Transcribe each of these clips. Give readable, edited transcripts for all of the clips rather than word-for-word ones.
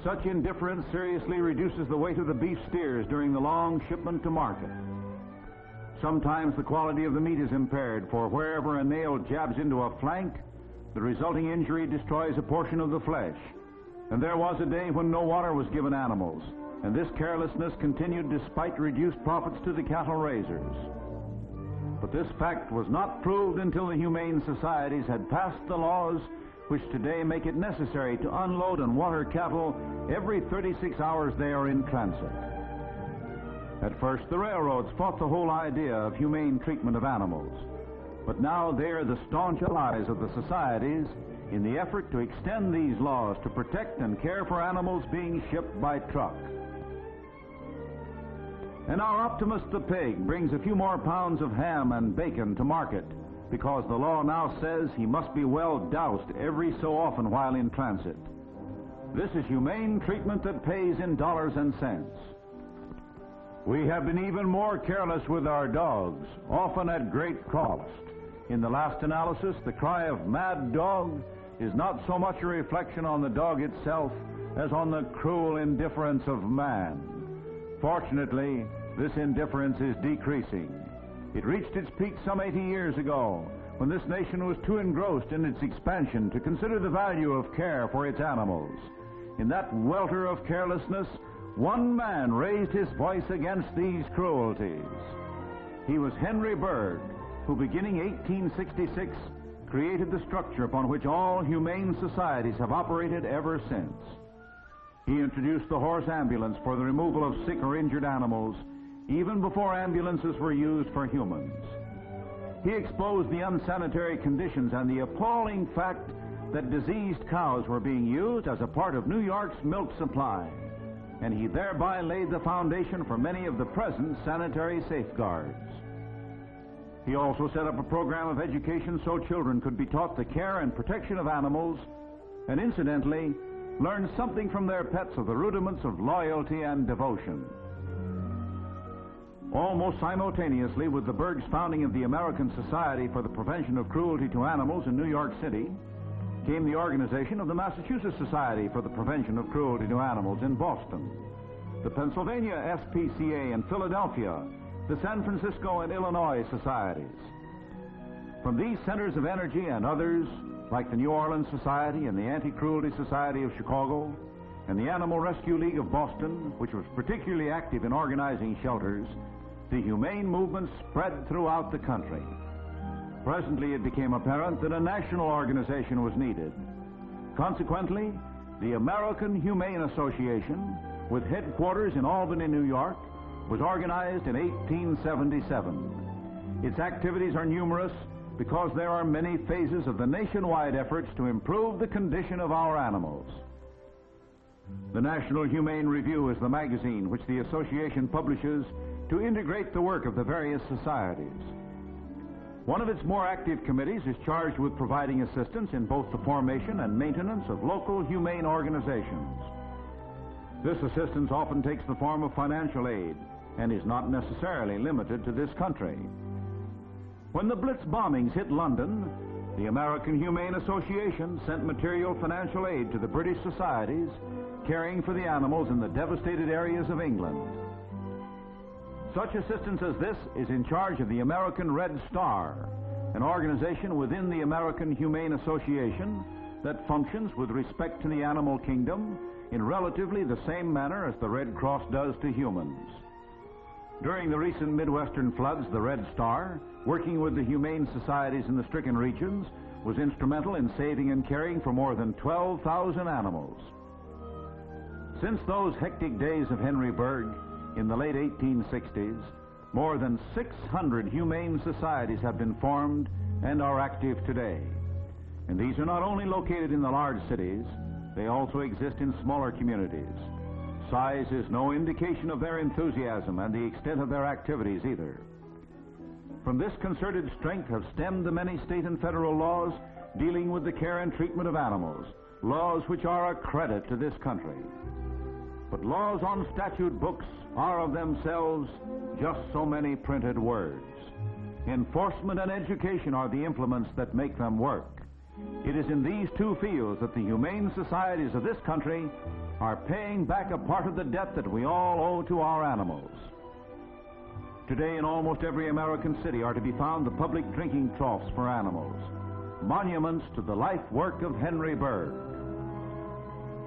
Such indifference seriously reduces the weight of the beef steers during the long shipment to market. Sometimes the quality of the meat is impaired, for wherever a nail jabs into a flank, the resulting injury destroys a portion of the flesh. And there was a day when no water was given animals, and this carelessness continued despite reduced profits to the cattle raisers. But this fact was not proved until the humane societies had passed the laws which today make it necessary to unload and water cattle every 36 hours they are in transit. At first, the railroads fought the whole idea of humane treatment of animals, but now they are the staunch allies of the societies in the effort to extend these laws to protect and care for animals being shipped by truck. And our optimist the pig brings a few more pounds of ham and bacon to market because the law now says he must be well doused every so often while in transit. This is humane treatment that pays in dollars and cents. We have been even more careless with our dogs, often at great cost. In the last analysis, the cry of mad dog is not so much a reflection on the dog itself as on the cruel indifference of man. Fortunately, this indifference is decreasing. It reached its peak some 80 years ago, when this nation was too engrossed in its expansion to consider the value of care for its animals. In that welter of carelessness, one man raised his voice against these cruelties. He was Henry Bergh, who beginning 1866 created the structure upon which all humane societies have operated ever since. He introduced the horse ambulance for the removal of sick or injured animals, even before ambulances were used for humans. He exposed the unsanitary conditions and the appalling fact that diseased cows were being used as a part of New York's milk supply, and he thereby laid the foundation for many of the present sanitary safeguards. He also set up a program of education so children could be taught the care and protection of animals, and incidentally, learn something from their pets of the rudiments of loyalty and devotion. Almost simultaneously with the Bergh's founding of the American Society for the Prevention of Cruelty to Animals in New York City, came the organization of the Massachusetts Society for the Prevention of Cruelty to Animals in Boston, the Pennsylvania SPCA in Philadelphia, the San Francisco and Illinois societies. From these centers of energy and others, like the New Orleans Society and the Anti-Cruelty Society of Chicago, and the Animal Rescue League of Boston, which was particularly active in organizing shelters, the humane movement spread throughout the country. Presently, it became apparent that a national organization was needed. Consequently, the American Humane Association, with headquarters in Albany, New York, was organized in 1877. Its activities are numerous because there are many phases of the nationwide efforts to improve the condition of our animals. The National Humane Review is the magazine which the association publishes to integrate the work of the various societies. One of its more active committees is charged with providing assistance in both the formation and maintenance of local humane organizations. This assistance often takes the form of financial aid and is not necessarily limited to this country. When the Blitz bombings hit London, the American Humane Association sent material financial aid to the British societies caring for the animals in the devastated areas of England. Such assistance as this is in charge of the American Red Star, an organization within the American Humane Association that functions with respect to the animal kingdom in relatively the same manner as the Red Cross does to humans. During the recent Midwestern floods, the Red Star, working with the humane societies in the stricken regions, was instrumental in saving and caring for more than 12,000 animals. Since those hectic days of Henry Bergh in the late 1860s, more than 600 humane societies have been formed and are active today. And these are not only located in the large cities, they also exist in smaller communities. Size is no indication of their enthusiasm and the extent of their activities either. From this concerted strength have stemmed the many state and federal laws dealing with the care and treatment of animals, laws which are a credit to this country. But laws on statute books are of themselves just so many printed words. Enforcement and education are the implements that make them work. It is in these two fields that the humane societies of this country are paying back a part of the debt that we all owe to our animals. Today, in almost every American city are to be found the public drinking troughs for animals, monuments to the life work of Henry Berg.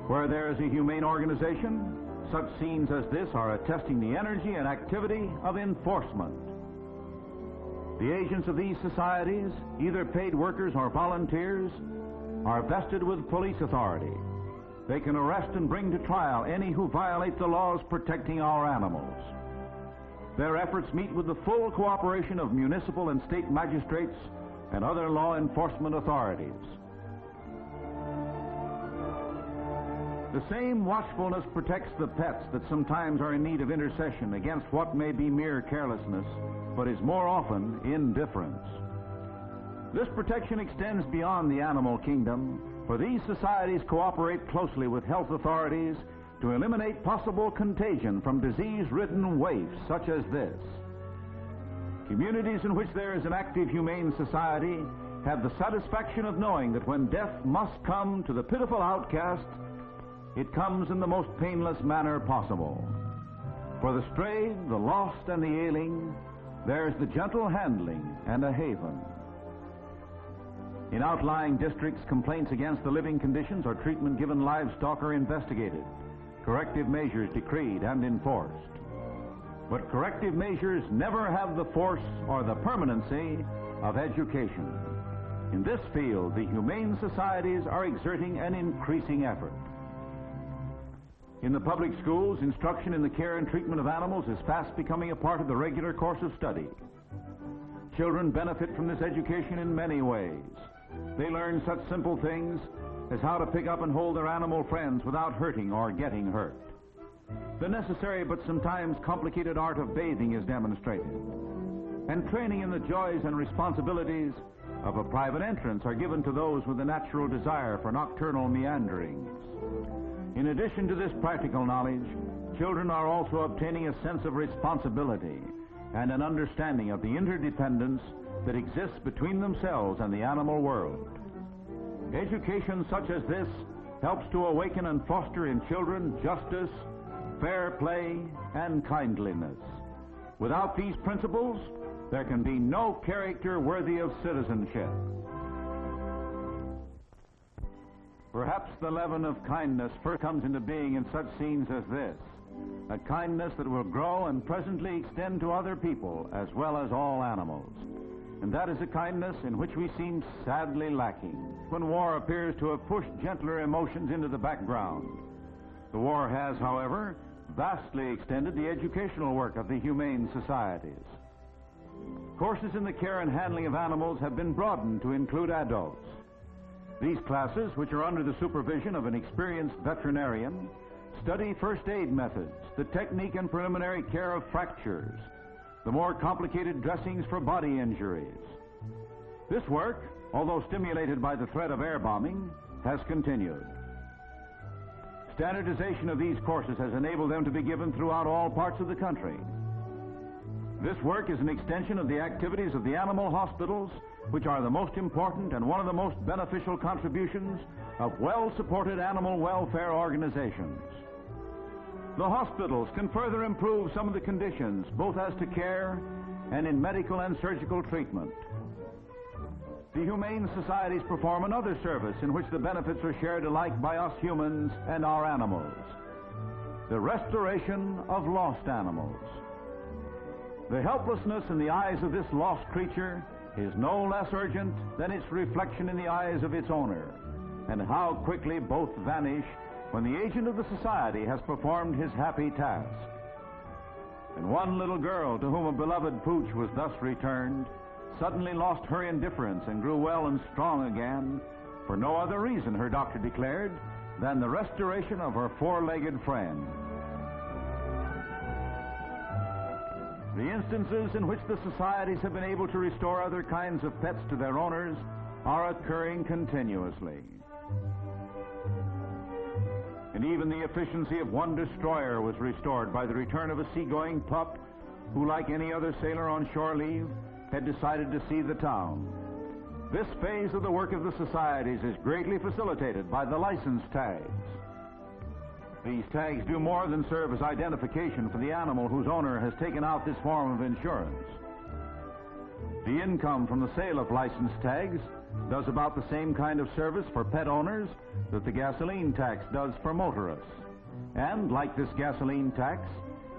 Where there is a humane organization, such scenes as this are attesting the energy and activity of enforcement. The agents of these societies, either paid workers or volunteers, are vested with police authority. They can arrest and bring to trial any who violate the laws protecting our animals. Their efforts meet with the full cooperation of municipal and state magistrates and other law enforcement authorities. The same watchfulness protects the pets that sometimes are in need of intercession against what may be mere carelessness, but is more often indifference. This protection extends beyond the animal kingdom, for these societies cooperate closely with health authorities to eliminate possible contagion from disease-ridden waifs such as this. Communities in which there is an active humane society have the satisfaction of knowing that when death must come to the pitiful outcast, it comes in the most painless manner possible. For the stray, the lost, and the ailing, there's the gentle handling and a haven. In outlying districts, complaints against the living conditions or treatment given livestock are investigated, corrective measures decreed and enforced. But corrective measures never have the force or the permanency of education. In this field, the humane societies are exerting an increasing effort. In the public schools, instruction in the care and treatment of animals is fast becoming a part of the regular course of study. Children benefit from this education in many ways. They learn such simple things as how to pick up and hold their animal friends without hurting or getting hurt. The necessary but sometimes complicated art of bathing is demonstrated. And training in the joys and responsibilities of a private entrance are given to those with a natural desire for nocturnal meanderings. In addition to this practical knowledge, children are also obtaining a sense of responsibility and an understanding of the interdependence that exists between themselves and the animal world. Education such as this helps to awaken and foster in children justice, fair play, and kindliness. Without these principles, there can be no character worthy of citizenship. Perhaps the leaven of kindness first comes into being in such scenes as this, a kindness that will grow and presently extend to other people as well as all animals. And that is a kindness in which we seem sadly lacking when war appears to have pushed gentler emotions into the background. The war has, however, vastly extended the educational work of the humane societies. Courses in the care and handling of animals have been broadened to include adults. These classes, which are under the supervision of an experienced veterinarian, study first aid methods, the technique and preliminary care of fractures, the more complicated dressings for body injuries. This work, although stimulated by the threat of air bombing, has continued. Standardization of these courses has enabled them to be given throughout all parts of the country. This work is an extension of the activities of the animal hospitals, which are the most important and one of the most beneficial contributions of well-supported animal welfare organizations. The hospitals can further improve some of the conditions, both as to care and in medical and surgical treatment. The humane societies perform another service in which the benefits are shared alike by us humans and our animals: the restoration of lost animals. The helplessness in the eyes of this lost creature is no less urgent than its reflection in the eyes of its owner, and how quickly both vanish when the agent of the society has performed his happy task. And one little girl to whom a beloved pooch was thus returned suddenly lost her indifference and grew well and strong again for no other reason, her doctor declared, than the restoration of her four-legged friend. The instances in which the societies have been able to restore other kinds of pets to their owners are occurring continuously. And even the efficiency of one destroyer was restored by the return of a seagoing pup who, like any other sailor on shore leave, had decided to see the town. This phase of the work of the societies is greatly facilitated by the license tags. These tags do more than serve as identification for the animal whose owner has taken out this form of insurance. The income from the sale of license tags does about the same kind of service for pet owners that the gasoline tax does for motorists. And like this gasoline tax,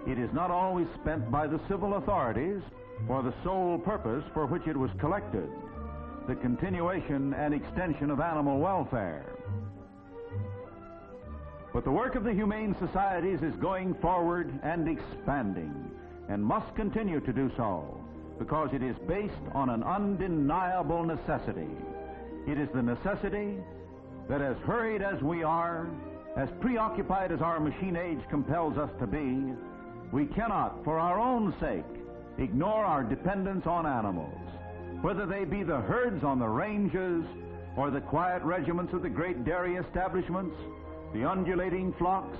it is not always spent by the civil authorities for the sole purpose for which it was collected, the continuation and extension of animal welfare. But the work of the humane societies is going forward and expanding, and must continue to do so, because it is based on an undeniable necessity. It is the necessity that, as hurried as we are, as preoccupied as our machine age compels us to be, we cannot, for our own sake, ignore our dependence on animals, whether they be the herds on the ranges or the quiet regiments of the great dairy establishments, the undulating flocks,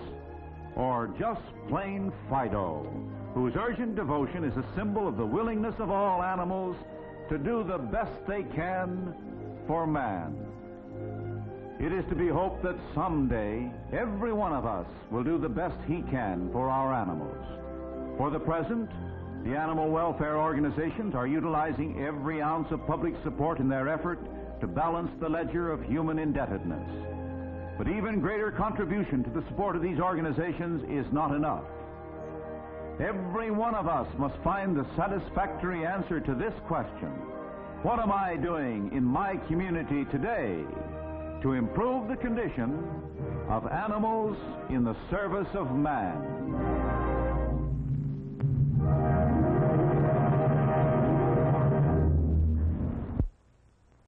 or just plain Fido, whose urgent devotion is a symbol of the willingness of all animals to do the best they can for man. It is to be hoped that someday every one of us will do the best he can for our animals. For the present, the animal welfare organizations are utilizing every ounce of public support in their effort to balance the ledger of human indebtedness. But even greater contribution to the support of these organizations is not enough. Every one of us must find the satisfactory answer to this question: what am I doing in my community today to improve the condition of animals in the service of man?